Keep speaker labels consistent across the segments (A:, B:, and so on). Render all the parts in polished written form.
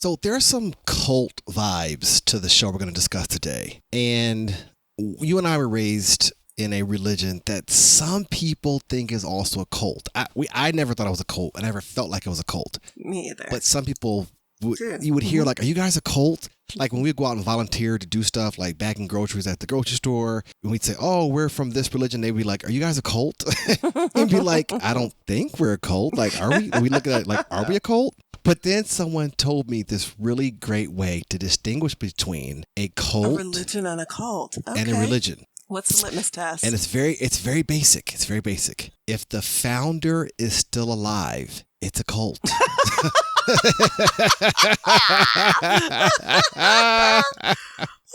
A: So there are some cult vibes to the show we're going to discuss today. And you and I were raised in a religion that some people think is also a cult. I never thought it was a cult. I never felt like it was a cult.
B: Me either.
A: But some people, you would hear like, are you guys a cult? Like when we'd go out and volunteer to do stuff like bagging groceries at the grocery store, and we'd say, oh, we're from this religion. They'd be like, are you guys a cult? And be like, I don't think we're a cult. Like, are we? We look at it like, are we a cult? But then someone told me this really great way to distinguish between a cult,
B: a religion and a cult,
A: and a religion.
B: What's the litmus test?
A: And it's very basic. It's very basic. If the founder is still alive, it's a cult.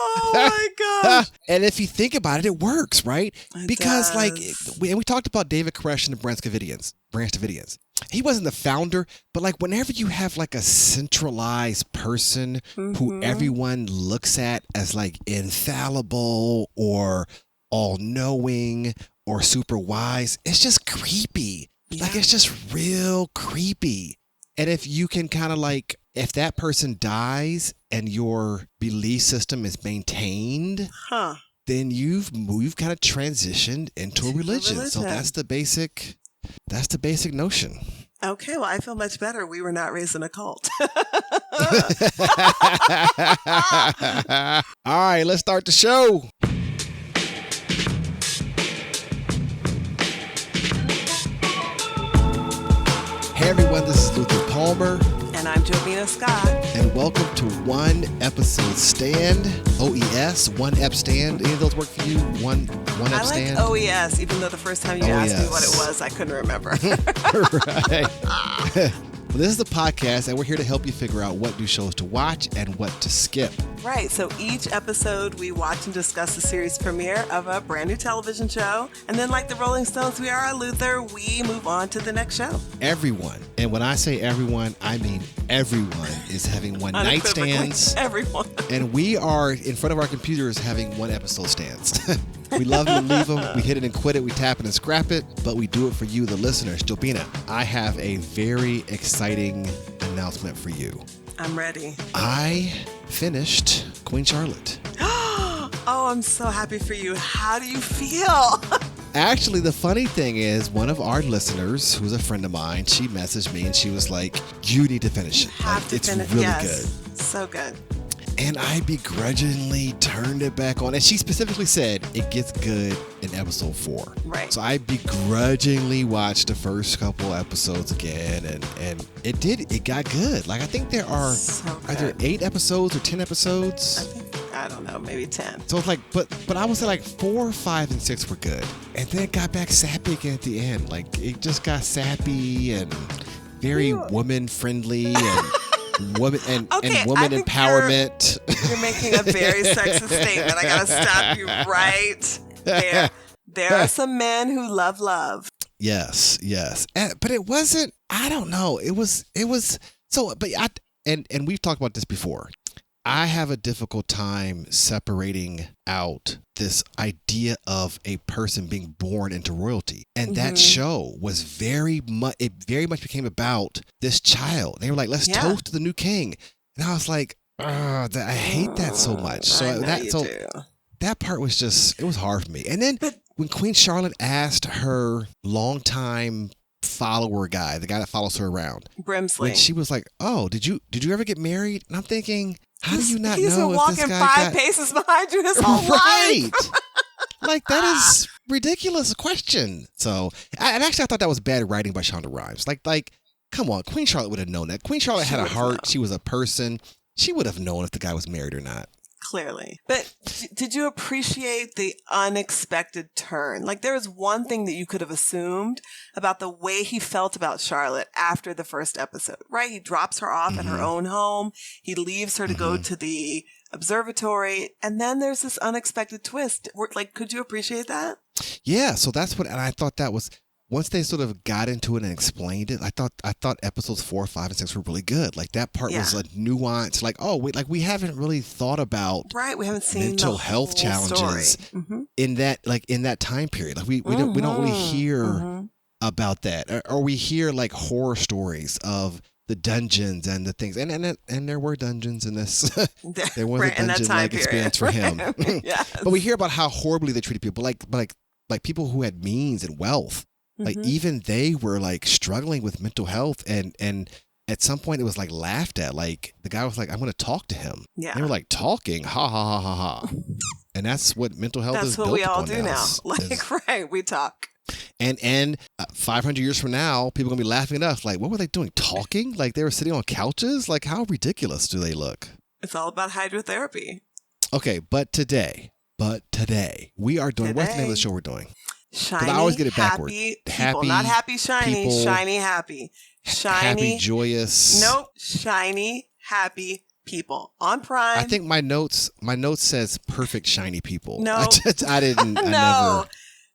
B: Oh my gosh.
A: And if you think about it, it works, right? Because
B: does.
A: we talked about David Koresh and the Branch Davidians. He wasn't the founder, but like whenever you have like a centralized person who everyone looks at as like infallible or all-knowing or super wise, it's just creepy. Yeah. Like it's just real creepy. And if you can kind of like, if that person dies and your belief system is maintained, then you've kind of transitioned into a religion. So that's the basic notion.
B: Okay, well, I feel much better. We were not raised in a cult.
A: All right, let's start the show. Hey everyone, this is Luther Palmer.
B: And I'm Jovina Scott.
A: And welcome to One Episode Stand, OES, One Ep Stand. Any of those work for you? One Ep Stand?
B: I like OES, even though the first time you asked me what it was, I couldn't remember.
A: Right. Well, this is the podcast, and we're here to help you figure out what new shows to watch and what to skip.
B: Right. So each episode, we watch and discuss the series premiere of a brand new television show. And then like the Rolling Stones, we are Luther, we move on to the next show.
A: Everyone, and when I say everyone, I mean everyone is having one night stands.
B: Everyone.
A: And we are in front of our computers having one episode stands. We love them and leave them. We hit it and quit it. We tap it and scrap it. But we do it for you, the listeners. Jobina, I have a very exciting announcement for you.
B: I'm ready.
A: I finished Queen Charlotte.
B: Oh, I'm so happy for you. How do you feel?
A: Actually, the funny thing is, one of our listeners, who's a friend of mine, she messaged me and she was like, you need to finish it. It's really good.
B: So good.
A: And I begrudgingly turned it back on. And she specifically said it gets good in episode 4.
B: Right.
A: So I begrudgingly watched the first couple episodes again. And it got good. Like, I think there are either 8 episodes or 10 episodes.
B: I don't know, maybe 10.
A: So it's like, but I would say like 4, 5, and 6 were good. And then it got back sappy again at the end. Like, it just got sappy and very woman friendly and woman and woman empowerment.
B: You're making a very sexist statement. I gotta stop you right there. There are some men who love.
A: Yes. But it wasn't. I don't know. It was. So, but and we've talked about this before. I have a difficult time separating out this idea of a person being born into royalty. And that show was very much became about this child. They were like, let's toast to the new king. And I was like, I hate that so much. So that part was just, it was hard for me. And then when Queen Charlotte asked her longtime follower guy, the guy that follows her around,
B: Brimsley,
A: when she was like, oh, did you ever get married? And I'm thinking, how do you not know
B: he's been walking 5 paces behind you his whole life?
A: Like, that is ridiculous question. So, and actually I thought that was bad writing by Shonda Rhimes. Like, come on, Queen Charlotte would have known that. Queen Charlotte had a heart. She was a person. She would have known if the guy was married or not.
B: Clearly. But did you appreciate the unexpected turn? Like, there was one thing that you could have assumed about the way he felt about Charlotte after the first episode, right? He drops her off at her own home. He leaves her to go to the observatory. And then there's this unexpected twist. Like, could you appreciate that?
A: Yeah. So that's what, and I thought that was, once they sort of got into it and explained it, I thought episodes 4, 5, and 6 were really good. Like, that part was a nuance. Like, we haven't really thought about
B: we haven't seen
A: mental health challenges in that time period. Like, we don't really hear about that, or we hear like horror stories of the dungeons and the things, and there were dungeons in this. There was
B: right,
A: a dungeon-like experience for him.
B: Yes.
A: But we hear about how horribly they treated people, like people who had means and wealth. Like even they were like struggling with mental health, and at some point it was like laughed at. Like the guy was like, "I'm going to talk to him."
B: Yeah.
A: They were like talking, ha ha ha ha ha. And that's what mental health is built upon.
B: That's what we all do now. Like, right, we talk.
A: And 500 years from now, people are going to be laughing at us. Like, what were they doing? Talking? Like they were sitting on couches? Like how ridiculous do they look?
B: It's all about hydrotherapy.
A: Okay, but today, we are doing, what's the name of the show we're doing?
B: Shiny,
A: I always get it backward.
B: Happy, not happy, shiny,
A: people,
B: shiny, happy. Shiny,
A: happy, joyous.
B: Nope, shiny, happy people on Prime.
A: I think my notes says perfect shiny people.
B: No.
A: I didn't.
B: No.
A: I never.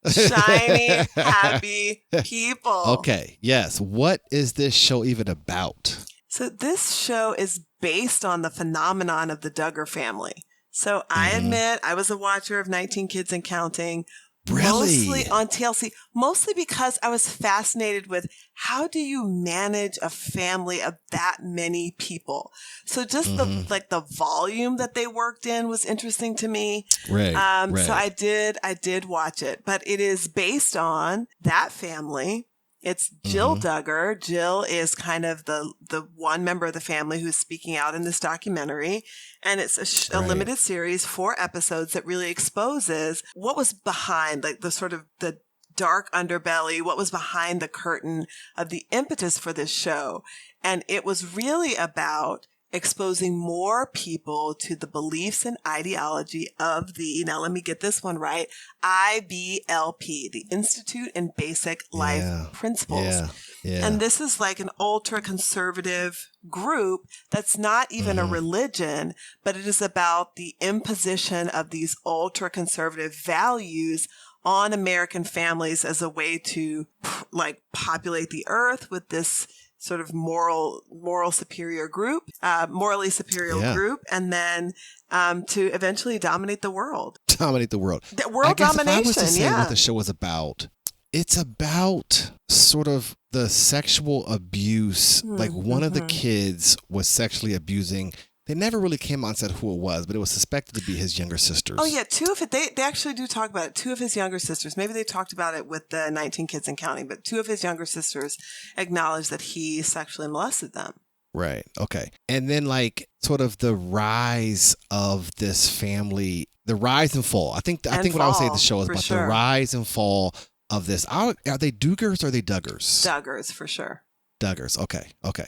B: Shiny, happy people.
A: Okay, yes. What is this show even about?
B: So this show is based on the phenomenon of the Duggar family. So I admit I was a watcher of 19 Kids and Counting.
A: Really?
B: Mostly on TLC, mostly because I was fascinated with how do you manage a family of that many people? So just the volume that they worked in was interesting to me.
A: Right.
B: So I did watch it, but it is based on that family. It's Jill Duggar. Jill is kind of the one member of the family who's speaking out in this documentary. And it's a limited series, 4 episodes that really exposes what was behind, like the sort of the dark underbelly, what was behind the curtain of the impetus for this show. And it was really about exposing more people to the beliefs and ideology of the, now let me get this one right, IBLP, the Institute in Basic Life Principles.
A: Yeah.
B: And this is like an ultra-conservative group that's not even a religion, but it is about the imposition of these ultra-conservative values on American families as a way to like populate the earth with this sort of morally superior group, and then to eventually dominate the world.
A: Dominate the world.
B: The world domination,
A: if I was to say what the show was about, it's about sort of the sexual abuse. Like one of the kids was sexually abusing. They never really came out and said who it was, but it was suspected to be his younger sisters.
B: Oh, yeah. They actually do talk about it. 2 of his younger sisters. Maybe they talked about it with the 19 Kids and Counting, but 2 of his younger sisters acknowledged that he sexually molested them.
A: Right. Okay. And then like sort of the rise of this family, the rise and fall. I think what I would say the show is about the rise and fall of this. Are they Duggars or are they Duggars?
B: Duggars, for sure.
A: Duggars. Okay.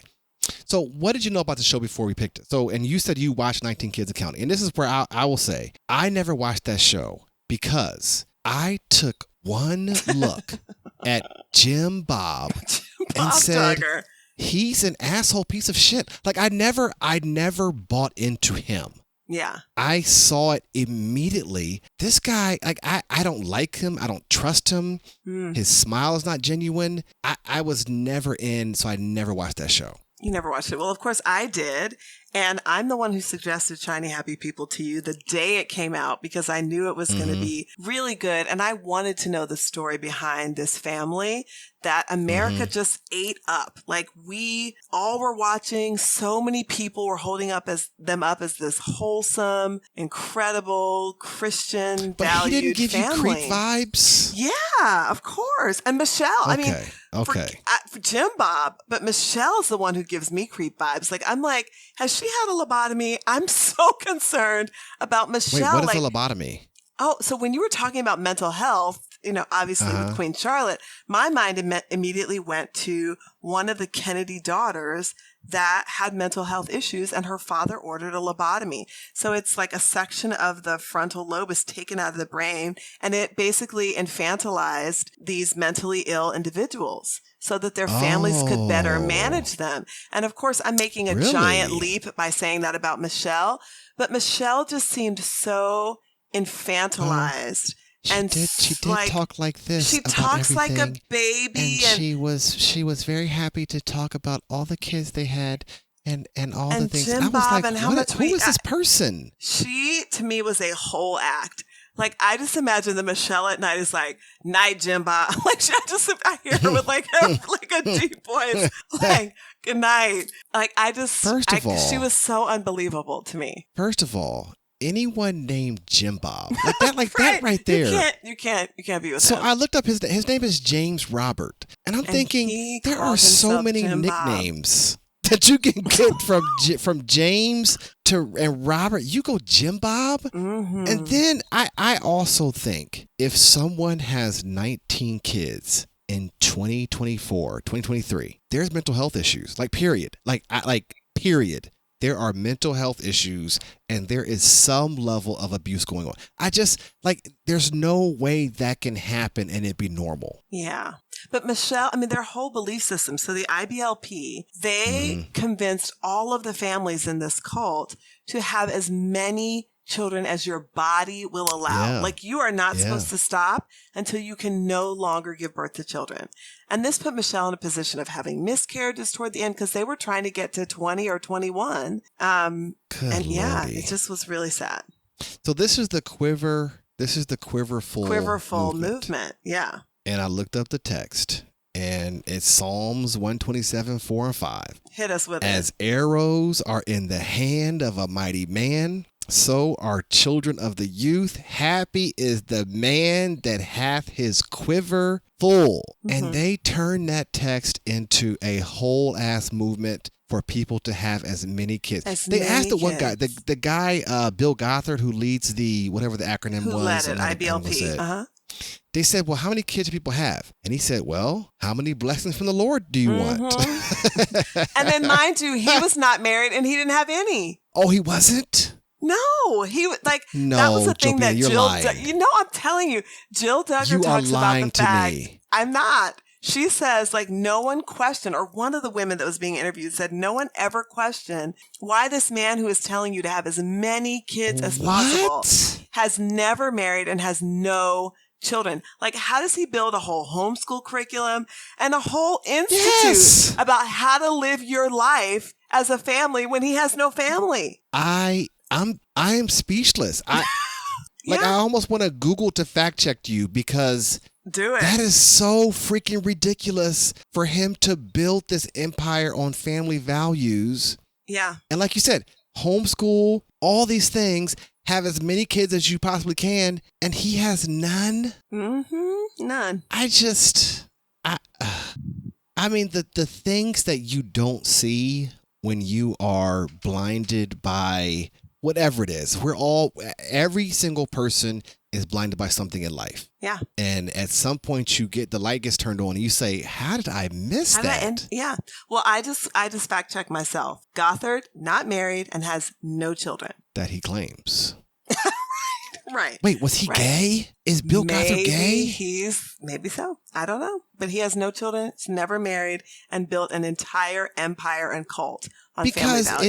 A: So what did you know about the show before we picked it? So, and you said you watched 19 Kids and Counting. And this is where I will say, I never watched that show because I took one look at Jim Bob and said, Duggar, he's an asshole piece of shit. Like I never bought into him.
B: Yeah.
A: I saw it immediately. This guy, like, I don't like him. I don't trust him. His smile is not genuine. I was never in, so I never watched that show.
B: You never watched it. Well, of course I did. And I'm the one who suggested Shiny Happy People to you the day it came out because I knew it was going to be really good. And I wanted to know the story behind this family that America just ate up. Like we all were watching. So many people were holding them up as this wholesome, incredible Christian
A: but
B: valued
A: he didn't give
B: family.
A: You creep vibes?
B: Yeah, of course. And Michelle,
A: Okay.
B: For Jim Bob, but Michelle's the one who gives me creep vibes. Like, I'm like, has she had a lobotomy? I'm so concerned about Michelle.
A: Wait, what is a lobotomy?
B: Oh, so when you were talking about mental health, obviously with Queen Charlotte, my mind immediately went to one of the Kennedy daughters that had mental health issues and her father ordered a lobotomy. So it's like a section of the frontal lobe is taken out of the brain and it basically infantilized these mentally ill individuals so that their families could better manage them. And of course, I'm making a giant leap by saying that about Michelle, but Michelle just seemed so infantilized.
A: She did talk like this.
B: She talks like a baby,
A: and she was very happy to talk about all the kids they had and all the things.
B: Jim
A: I was
B: Bob
A: like,
B: and how much
A: who is this person?
B: She to me was a whole act. Like I just imagine the Michelle at night is like, "Night, Jim Bob." Like I hear her with like a deep voice, like, Good night. Like, she
A: all,
B: was so unbelievable to me.
A: First of all, anyone named Jim Bob like
B: Right.
A: that right there.
B: You can't be with him.
A: So I looked up his name is James Robert, and I'm thinking there are so many
B: Jim
A: nicknames that you can get from James and Robert. You go Jim Bob, and then I also think if someone has 19 kids in 2024, 2023, there's mental health issues. Like period. Period. There are mental health issues and there is some level of abuse going on. There's no way that can happen and it be normal.
B: Yeah. But Michelle, I mean, their whole belief system. So the IBLP, they convinced all of the families in this cult to have as many children as your body will allow.
A: Yeah.
B: Like you are not supposed to stop until you can no longer give birth to children. And this put Michelle in a position of having miscarriages toward the end because they were trying to get to 20 or 21. It just was really sad.
A: So this is the quiverful
B: movement. Yeah.
A: And I looked up the text and it's Psalms 127, 4 and 5.
B: Hit us with
A: As arrows are in the hand of a mighty man, so are children of the youth. Happy is the man that hath his quiver full. And they turned that text into a whole ass movement for people to have as many kids. They asked the one guy, the guy, Bill Gothard, who leads the, whatever the acronym
B: who
A: was.
B: Led it, IBLP.
A: They said, well, how many kids do people have? And he said, well, how many blessings from the Lord do you want?
B: And then mind you, he was not married and he didn't have any.
A: Oh, he wasn't?
B: No, he was like,
A: no,
B: that was the thing
A: Joanne,
B: that
A: you're
B: Jill,
A: lying.
B: I'm telling you, Jill Duggar
A: you
B: talks
A: are lying
B: about the fact.
A: to me.
B: I'm not. She says, like, no one questioned, or one of the women that was being interviewed said, no one ever questioned why this man who is telling you to have as many kids as possible has never married and has no children. Like, how does he build a whole homeschool curriculum and a whole institute about how to live your life as a family when he has no family?
A: I am speechless. I almost want to Google to fact check you because
B: do it.
A: That is so freaking ridiculous for him to build this empire on family values.
B: Yeah.
A: And like you said, homeschool, all these things, have as many kids as you possibly can, and he has none.
B: None.
A: I mean, the things that you don't see when you are blinded by whatever it is. Every single person is blinded by something in life.
B: Yeah.
A: And at some point the light gets turned on and you say, how did I miss that?
B: Yeah. Well, I just fact checked myself. Gothard, not married and has no children.
A: That he claims.
B: Right.
A: Wait, was he gay? Is Bill Gothard gay?
B: Maybe so. I don't know. But he has no children. He's never married and built an entire empire and cult on family values.
A: Because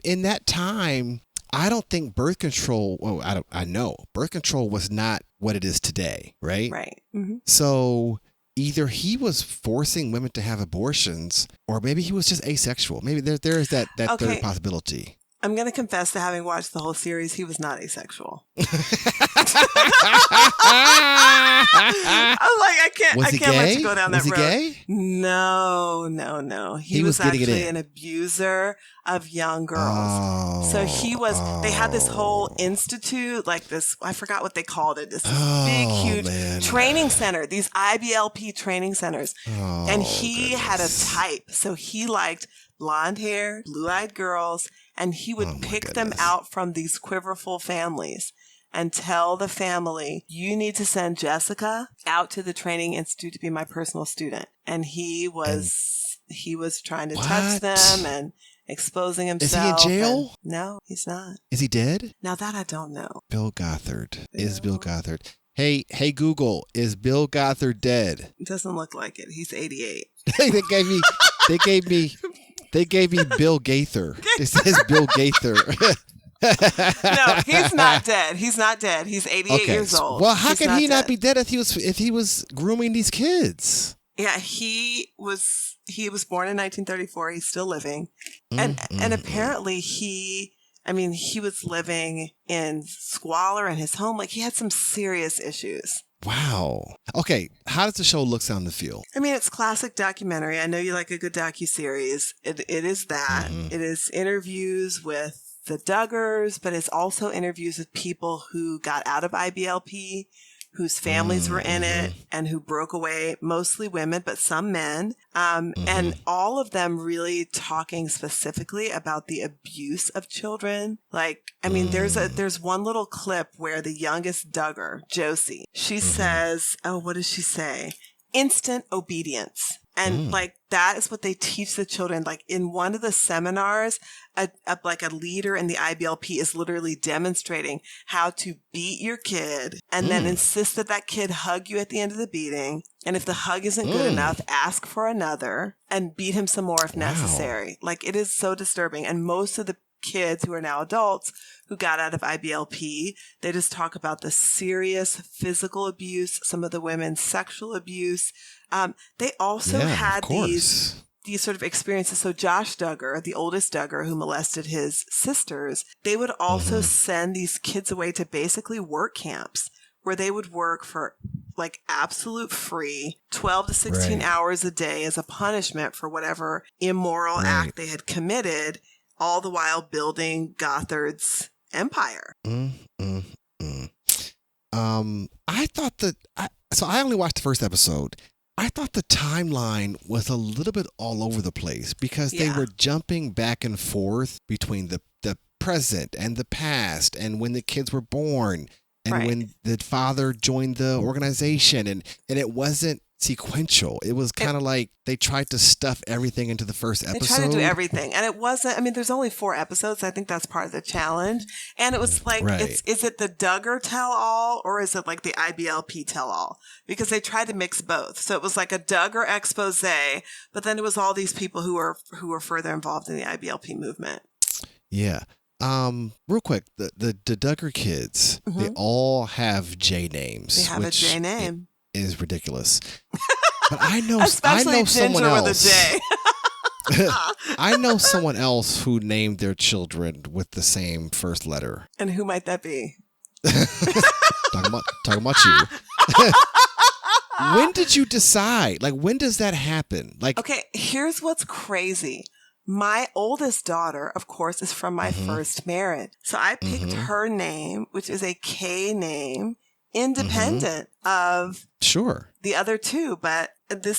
A: in that time, I don't think birth control, I know birth control was not what it is today, right?
B: Right.
A: So either he was forcing women to have abortions or maybe he was just asexual. Maybe there is that third possibility.
B: I'm going to confess to having watched the whole series. He was not asexual. I was like, I can't let you go down that road.
A: Was he gay?
B: No. He was actually an abuser of young girls.
A: Oh,
B: so they had this whole institute, like this, I forgot what they called it, this big, huge training center, these IBLP training centers. And he had a type. So he liked blonde hair, blue-eyed girls, and he would pick them out from these quiverful families and tell the family, you need to send Jessica out to the training institute to be my personal student. And he was trying to touch them and exposing himself.
A: Is he in jail?
B: No, he's not.
A: Is he dead?
B: Now that I don't know.
A: Bill Gothard. Is Bill Gothard. Hey Google, is Bill Gothard dead?
B: It doesn't look like it. He's 88.
A: They gave me Bill Gaither. It says Bill Gaither.
B: No, he's not dead. He's not dead. He's 88 years old.
A: Well, how can he not be dead if he was grooming these kids?
B: Yeah, he was born in 1934. He's still living. And apparently he was living in squalor in his home. Like he had some serious issues.
A: Wow. Okay. How does the show look, sound, and feel?
B: I mean, it's classic documentary. I know you like a good docuseries. It is that.
A: Mhm.
B: It is interviews with the Duggars, but it's also interviews with people who got out of IBLP, whose families were in it, and who broke away, mostly women, but some men. And all of them really talking specifically about the abuse of children. Like, I mean, there's one little clip where the youngest Duggar, Josie, she says, oh, what does she say? Instant obedience. And like, that is what they teach the children. Like in one of the seminars, like a leader in the IBLP is literally demonstrating how to beat your kid and then insist that that kid hug you at the end of the beating. And if the hug isn't good enough, ask for another and beat him some more if necessary. Like, it is so disturbing. And most of the kids who are now adults who got out of IBLP, they just talk about the serious physical abuse, some of the women's sexual abuse. They also had these sort of experiences. So Josh Duggar, the oldest Duggar who molested his sisters, they would also send these kids away to basically work camps where they would work for like absolute free 12 to 16 hours a day as a punishment for whatever immoral act they had committed, all the while building Gothard's empire.
A: I thought that, so I only watched the first episode. I thought the timeline was a little bit all over the place because they were jumping back and forth between the present and the past and when the kids were born and when the father joined the organization. And it wasn't sequential. It was kind of like they tried to stuff everything into the first episode.
B: They tried to do everything. And it wasn't, I mean, there's only 4 episodes. I think that's part of the challenge. And it was like, is it the Duggar tell-all or is it like the IBLP tell-all? Because they tried to mix both. So it was like a Duggar expose, but then it was all these people who were further involved in the IBLP movement.
A: Yeah. Real quick, the Duggar kids, they all have J names.
B: They have a J name.
A: Is ridiculous. But I know
B: Especially
A: someone
B: Ginger
A: else.
B: With a J.
A: I know someone else who named their children with the same first letter.
B: And who might that be?
A: Talking about you. When did you decide? Like, when does that happen? Like,
B: okay, here's what's crazy. My oldest daughter, of course, is from my first marriage. So I picked her name, which is a K name, independent of the other 2. But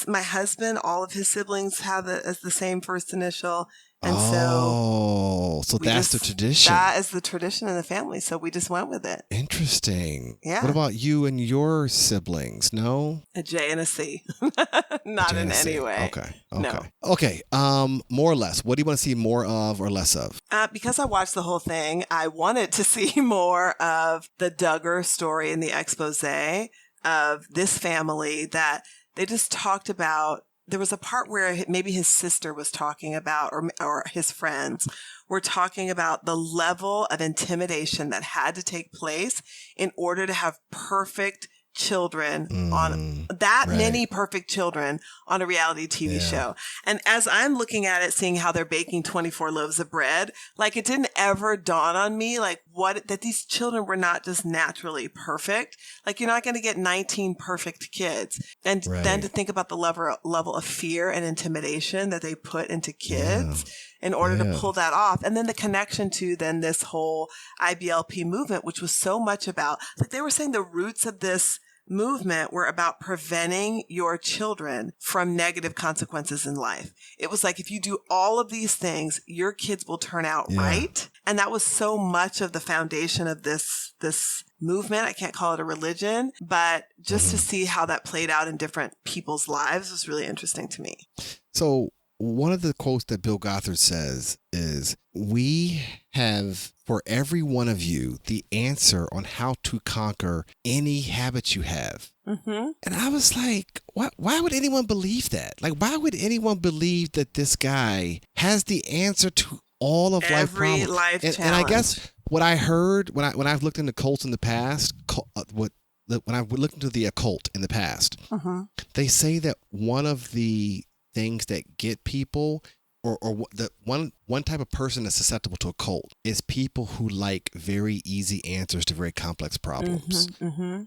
B: my husband, all of his siblings have it as the same first initial. And so
A: that's the tradition.
B: That is the tradition in the family. So we just went with it.
A: Interesting.
B: Yeah.
A: What about you and your siblings? No?
B: A J and a C. Not in any way.
A: Okay.
B: No.
A: Okay. More or less. What do you want to see more of or less of?
B: Because I watched the whole thing, I wanted to see more of the Duggar story in the expose of this family that they just talked about. There was a part where maybe his sister was talking about, or his friends were talking about the level of intimidation that had to take place in order to have perfect children on many perfect children on a reality TV show. And as I'm looking at it, seeing how they're baking 24 loaves of bread, like it didn't ever dawn on me, like that these children were not just naturally perfect. Like you're not going to get 19 perfect kids. And then to think about the level of fear and intimidation that they put into kids in order to pull that off. And then the connection to then this whole IBLP movement, which was so much about, like they were saying the roots of this movement were about preventing your children from negative consequences in life. It was like, if you do all of these things, your kids will turn out right. And that was so much of the foundation of this movement. I can't call it a religion, but just to see how that played out in different people's lives was really interesting to me.
A: So one of the quotes that Bill Gothard says is, "We have for every one of you the answer on how to conquer any habit you have." And I was like, why would anyone believe that? Like, why would anyone believe that this guy has the answer to all of life problems?
B: Every life challenge.
A: And I guess what I heard when I've looked into cults in the past, when I've looked into the occult in the past, they say that one of the things that get people the one type of person that's susceptible to a cult is people who like very easy answers to very complex problems.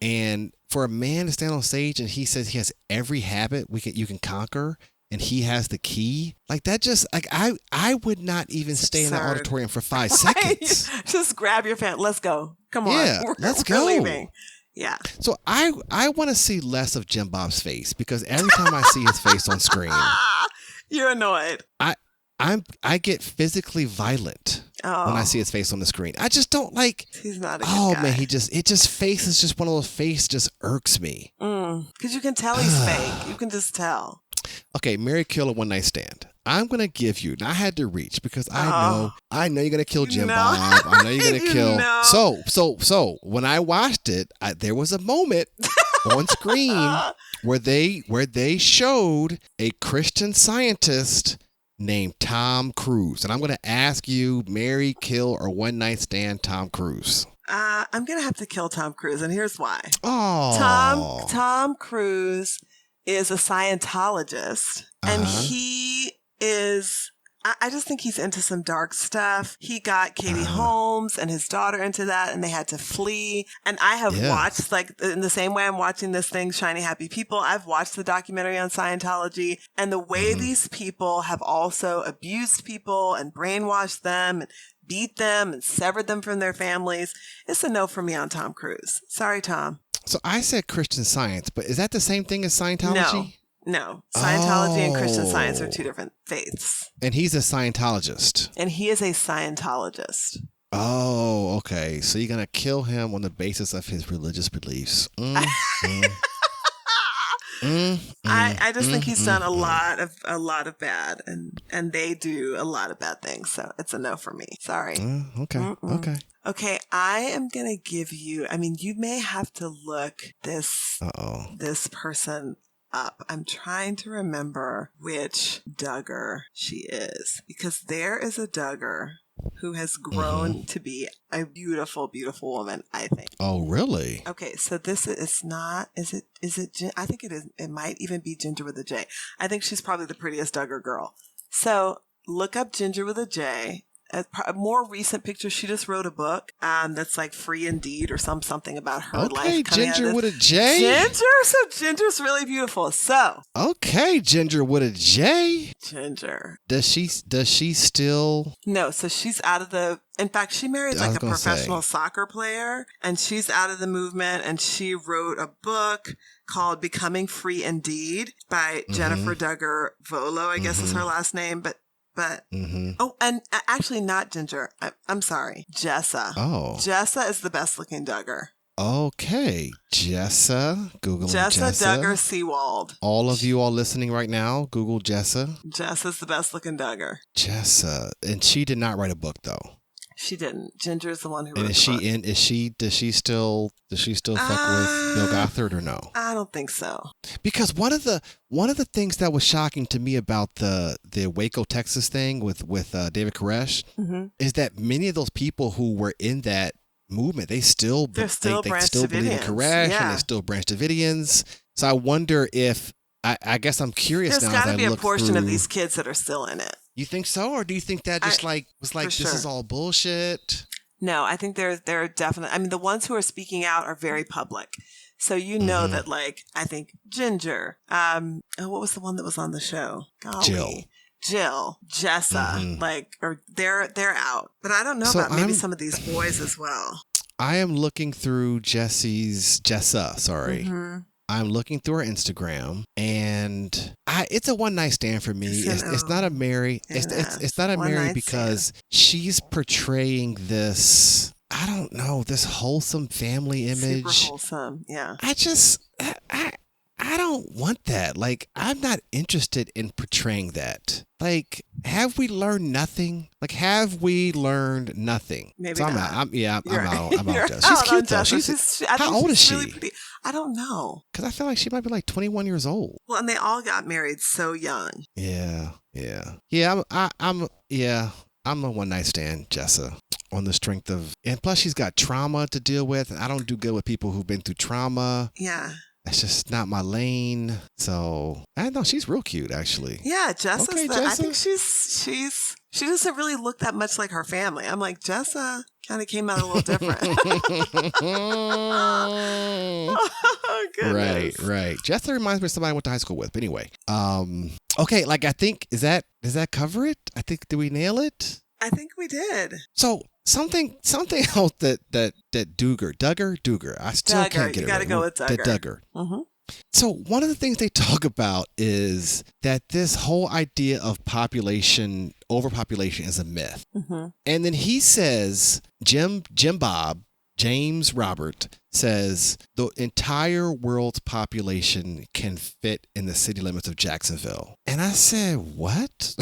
A: And for a man to stand on stage and he says he has every habit you can conquer, and he has the key, like that, just like I would not even stay in the auditorium for 5 seconds.
B: Just grab your fan. Let's go. Come on.
A: Yeah, let's go.
B: Leaving. Yeah.
A: So I want to see less of Jim Bob's face, because every time I see his face on screen,
B: you're annoyed.
A: I get physically violent when I see his face on the screen. I just don't like.
B: He's not a good guy.
A: Man, face is just one of those face just irks me.
B: Because you can tell he's fake. You can just tell. Okay,
A: marry, kill, or one night stand. I'm gonna give you. And I had to reach because I know you're gonna kill Jim Bob. I know you're gonna kill. So when I watched it, there was a moment on screen where they showed a Christian Scientist named Tom Cruise, and I'm gonna ask you: marry, kill, or one night stand Tom Cruise.
B: I'm gonna have to kill Tom Cruise, and here's why.
A: Oh,
B: Tom Cruise is a Scientologist, and he is. I just think he's into some dark stuff. He got Katie Holmes and his daughter into that, and they had to flee. And I have watched, like, in the same way I'm watching this thing, Shiny Happy People, I've watched the documentary on Scientology, and the way these people have also abused people and brainwashed them and beat them and severed them from their families. It's a no for me on Tom Cruise. Sorry, Tom.
A: So I said Christian Science, but is that the same thing as Scientology?
B: No. Scientology and Christian Science are two different faiths.
A: And he's a Scientologist.
B: And he is a Scientologist.
A: Oh, okay. So you're going to kill him on the basis of his religious beliefs.
B: I just think he's done a lot of bad, and they do a lot of bad things. So it's a no for me. Sorry. Okay, I am going to give you, I mean, you may have to look this person up. I'm trying to remember which Duggar she is, because there is a Duggar who has grown to be a beautiful, beautiful woman, I think.
A: Oh, really?
B: Okay, so this is not, is it, I think it is, it might even be Ginger with a J. I think she's probably the prettiest Duggar girl. So look up Ginger with a J. A more recent picture, she just wrote a book that's like Free Indeed or something about her life.
A: Okay, Ginger with a J?
B: So Ginger's really beautiful. So.
A: Okay, Ginger with a J?
B: Ginger.
A: Does she still?
B: No, so she's out of the, in fact, she married like a professional soccer player, and she's out of the movement, and she wrote a book called Becoming Free Indeed by Jennifer Duggar Volo, I guess is her last name, but oh, and actually not Ginger. I'm sorry, Jessa. Oh, Jessa is the best looking Duggar.
A: Okay, Jessa. Google Jessa
B: Duggar Seawald.
A: All of you all listening right now, Google Jessa.
B: Jessa's the best looking Duggar.
A: Jessa, and she did not write a book though.
B: She didn't. Ginger is the one who wrote
A: the book. Does she still fuck with Bill Gothard or no?
B: I don't think so.
A: Because one of the things that was shocking to me about the Waco, Texas thing with David Koresh is that many of those people who were in that movement, they still believe in Koresh, and they're still Branch Davidians. So I wonder if I guess I'm curious now.
B: There's got to be a portion of these kids that are still in it.
A: You think so, or do you think that just this is all bullshit?
B: No, I think there are definitely. I mean, the ones who are speaking out are very public, so you know that. Like, I think Ginger. What was the one that was on the show? Golly. Jill, Jessa, or they're out, but I don't know about maybe some of these boys as well.
A: I am looking through Jessa. Sorry. I'm looking through her Instagram, and it's a one night stand for me. It's not a marry. It's not a marry because she's portraying this. I don't know, this wholesome family image.
B: Super wholesome, yeah.
A: I don't want that. Like, I'm not interested in portraying that. Like, have we learned nothing? Maybe so I'm
B: not.
A: out. I'm out. She's cute though. How old is she?
B: Really pretty. I don't know.
A: Because I feel like she might be like 21 years old.
B: Well, and they all got married so young.
A: Yeah. I'm a one night stand, Jessa. On the strength of, and plus she's got trauma to deal with, and I don't do good with people who've been through trauma.
B: Yeah.
A: That's just not my lane. So I know she's real cute, actually.
B: Yeah, Jessa's.
A: Okay,
B: I
A: Jessa.
B: think she doesn't really look that much like her family. I'm like, Jessa kind of came out a little different. Oh, goodness.
A: Right. Jessa reminds me of somebody I went to high school with. But anyway, okay. Like I think does that cover it? I think did we nail it?
B: I think we did.
A: So something else that Duggar. I still can't get
B: you
A: it
B: got to
A: right.
B: go with Duggar.
A: Duggar.
B: Mm-hmm.
A: So one of the things they talk about is that this whole idea of overpopulation is a myth.
B: Mm-hmm.
A: And then he says, James Robert says the entire world's population can fit in the city limits of Jacksonville. And I said, what?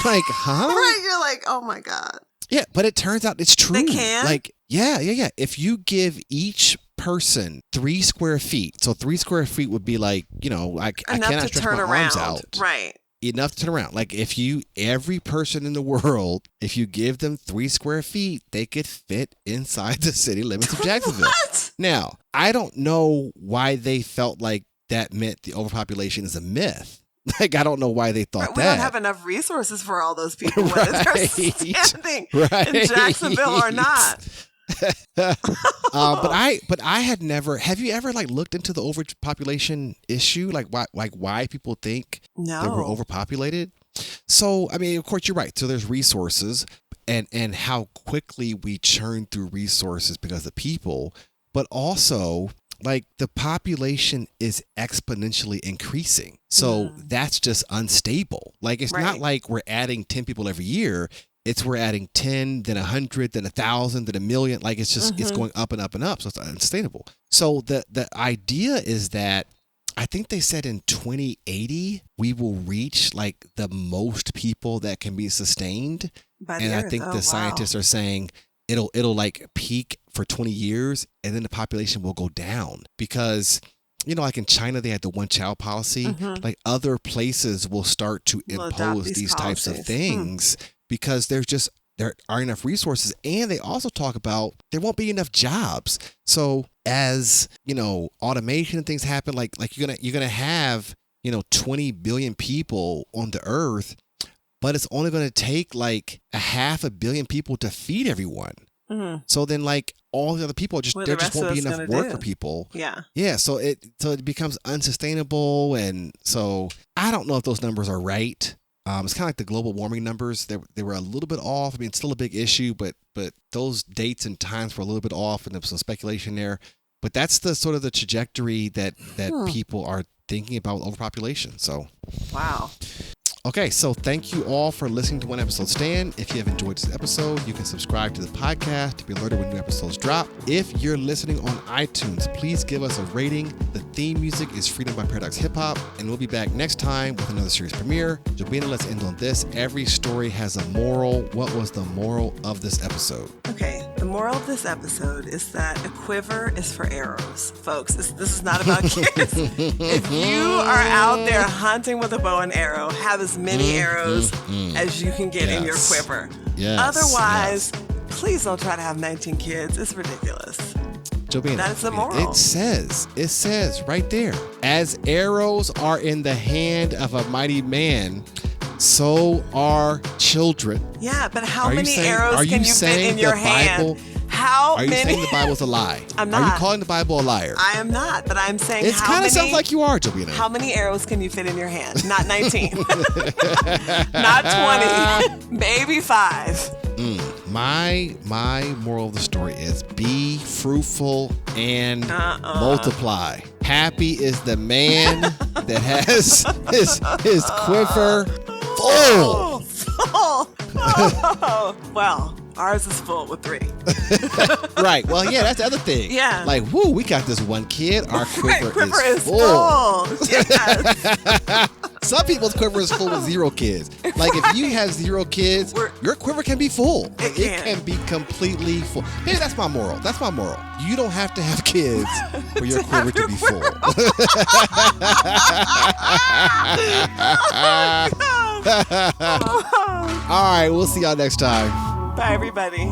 A: Like, huh?
B: Right, you're like, oh my God.
A: Yeah, but it turns out it's true.
B: They can?
A: Like, yeah. If you give each person 3 square feet, so 3 square feet would be like, I cannot stretch my arms out.
B: Right.
A: Enough to turn around. Like every person in the world, if you give them 3 square feet, they could fit inside the city limits of Jacksonville.
B: What?
A: Now, I don't know why they felt like that meant the overpopulation is a myth. Like, I don't know why they thought
B: We
A: that.
B: don't have enough resources for all those people, whether they're standing
A: Right.
B: in Jacksonville or not.
A: But I had never. Have you ever looked into the overpopulation issue? Like why people think that we're overpopulated? So I mean, of course, you're right. So there's resources, and how quickly we churn through resources because of people, but also the population is exponentially increasing. So that's just unstable. It's not like we're adding 10 people every year. We're adding 10, then 100, then 1,000, then 1,000,000. It's just it's going up and up and up. So it's unsustainable. So the idea is that I think they said in 2080 we will reach the most people that can be sustained. And I think the scientists are saying it'll peak for 20 years and then the population will go down because like in China, they had the one-child policy. Mm-hmm. Other places will start to impose these types of things because there aren't enough resources. And they also talk about there won't be enough jobs. So as, automation and things happen, you're gonna have, 20 billion people on the earth, but it's only going to take 500 million people to feed everyone. Mm-hmm. So then all the other people there just won't be enough work for people. Yeah. So it becomes unsustainable. And so I don't know if those numbers are right. It's kind of like the global warming numbers. They were a little bit off. I mean, it's still a big issue, but those dates and times were a little bit off, and there was some speculation there. But that's the sort of the trajectory that people are thinking about with overpopulation. So
B: wow.
A: Okay, so thank you all for listening to One Episode Stand. If you have enjoyed this episode, you can subscribe to the podcast to be alerted when new episodes drop. If you're listening on iTunes, please give us a rating. The theme music is Freedom by Paradox Hip Hop, and we'll be back next time with another series premiere. Jobina, let's end on this. Every story has a moral. What was the moral of this episode?
B: Okay, the moral of this episode is that a quiver is for arrows. Folks, this is not about kids. If you are out there hunting with a bow and arrow, have as many arrows as you can get in your quiver. Otherwise, please don't try to have 19 kids. It's ridiculous.
A: Jobina,
B: that is the moral.
A: It says right there, as arrows are in the hand of a mighty man, so are children.
B: Yeah, but how many arrows can you fit in your hand?
A: Are you saying the Bible's a lie?
B: I'm not.
A: Are you calling the Bible a liar?
B: I am not, but I'm saying
A: it kind of sounds like you are, Jobina.
B: How many arrows can you fit in your hand? Not 19. Not 20. Maybe 5.
A: My moral of the story is be fruitful and multiply. Happy is the man that has his quiver full.
B: Well, ours is full with 3.
A: Right. Well, yeah, that's the other thing.
B: Yeah.
A: Woo, we got this one kid. Our quiver
B: is full. Yes.
A: Some people's quiver is full with 0 kids. If you have 0 kids, your quiver can be full. It can be completely full. Hey, that's my moral. You don't have to have kids for your quiver to be full. All right, we'll see y'all next time.
B: Bye, everybody.